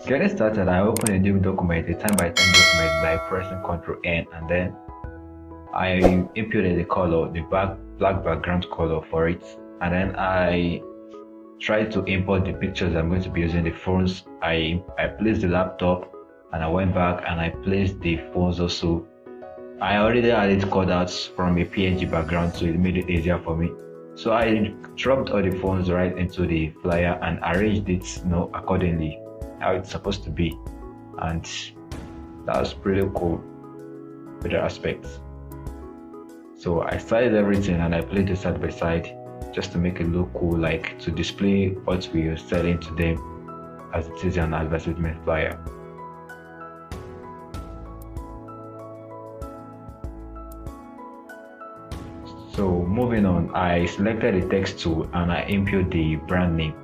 Getting started, I open a new document, a time by time document by pressing Ctrl N, and then I imputed the color, the black background color for it, and then I tried to import the pictures I'm going to be using. The phones, I placed the laptop, and I went back and I placed the phones also. I already had it cut out from a PNG background, so it made it easier for me. So I dropped all the phones right into the flyer and arranged it, accordingly how it's supposed to be, and that was pretty cool with the aspects. So I started everything and I played it side by side just to make it look cool, like to display what we are selling to them as it is an advertisement flyer. So moving on, I selected the text tool and I input the brand name.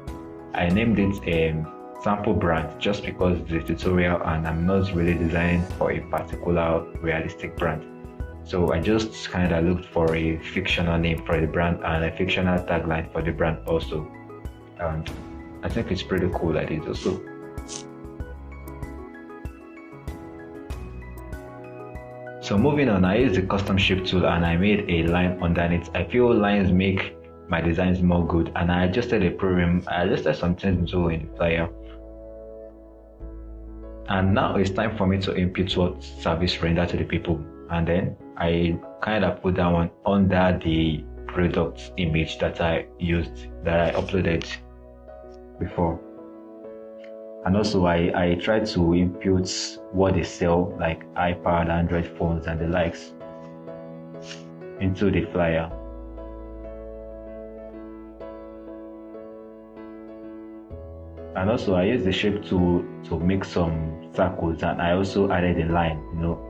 I named it sample brand just because it's a tutorial and I'm not really designing for a particular realistic brand. So I just kind of looked for a fictional name for the brand and a fictional tagline for the brand also, and I think it's pretty cool that it also. So moving on, I used the custom shape tool and I made a line underneath. I feel lines make my designs more good, and I adjusted the program. I adjusted some things into in the flyer. And now it's time for me to input what service render to the people, and then I kind of put that one under the product image that I used, that I uploaded before. And also I tried to input what they sell, like iPad, Android phones and the likes, into the flyer. And also I used the shape tool to make some circles, and I also added a line.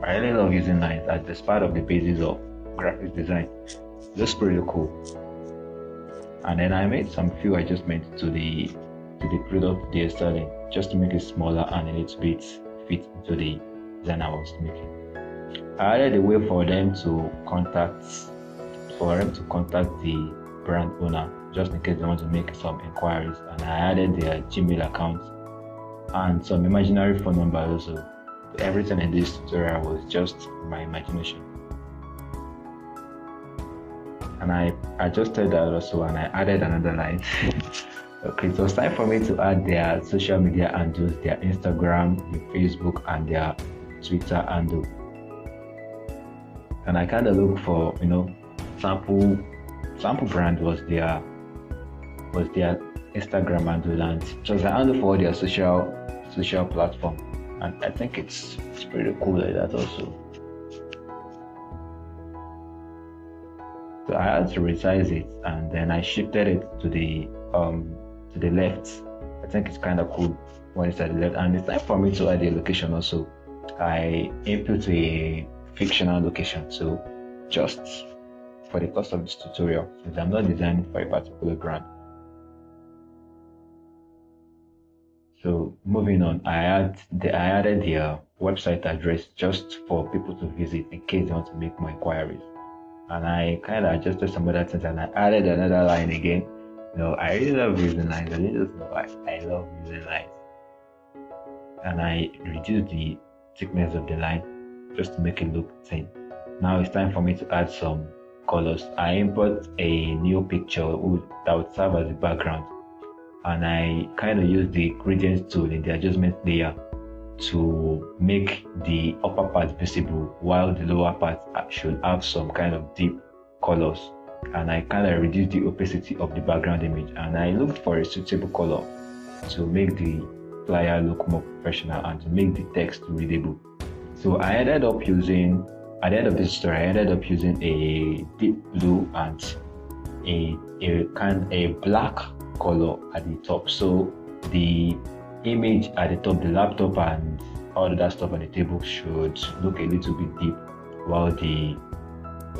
I really love using lines as it's part of the basis of graphic design. That's pretty cool. And then I made some few adjustments to the product they're selling just to make it smaller and a little bit fit into the design I was making. I added a way for them to contact the brand owner just in case they want to make some enquiries, and I added their Gmail account and some imaginary phone numbers also. Everything in this tutorial was just my imagination, and I adjusted that also, and I added another line. Okay, so it's time for me to add their social media handles, their Instagram, their Facebook, and their Twitter handle. And I kind of look for, sample brand was their Instagram handle, and just a handle for their social platform. And I think it's pretty cool like that also. So I had to resize it, and then I shifted it to the left. I think it's kind of cool when it's at the left. And it's time for me to add a location also. I input a fictional location, so just for the cost of this tutorial, since I'm not designing for a particular brand. So moving on, I added their website address just for people to visit in case they want to make more inquiries. And I kind of adjusted some other things, and I added another line again. I really love using lines. I love using lines. And I reduced the thickness of the line just to make it look thin. Now it's time for me to add some colors. I import a new picture that would serve as the background, and I kind of use the gradient tool in the adjustment layer to make the upper part visible while the lower part should have some kind of deep colors. And I kind of reduced the opacity of the background image, and I looked for a suitable color to make the flyer look more professional and to make the text readable. So I ended up using, at the end of this story, I ended up using a deep blue and a black color at the top. So the image at the top, the laptop and all of that stuff on the table should look a little bit deep, while the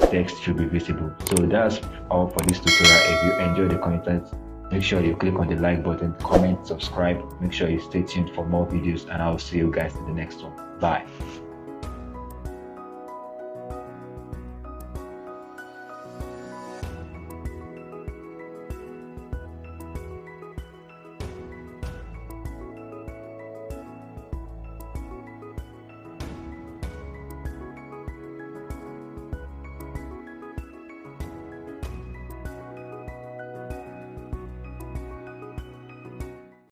text should be visible. So that's all for this tutorial. If you enjoy the content, make sure you click on the like button, comment, subscribe. Make sure you stay tuned for more videos, and I'll see you guys in the next one. Bye.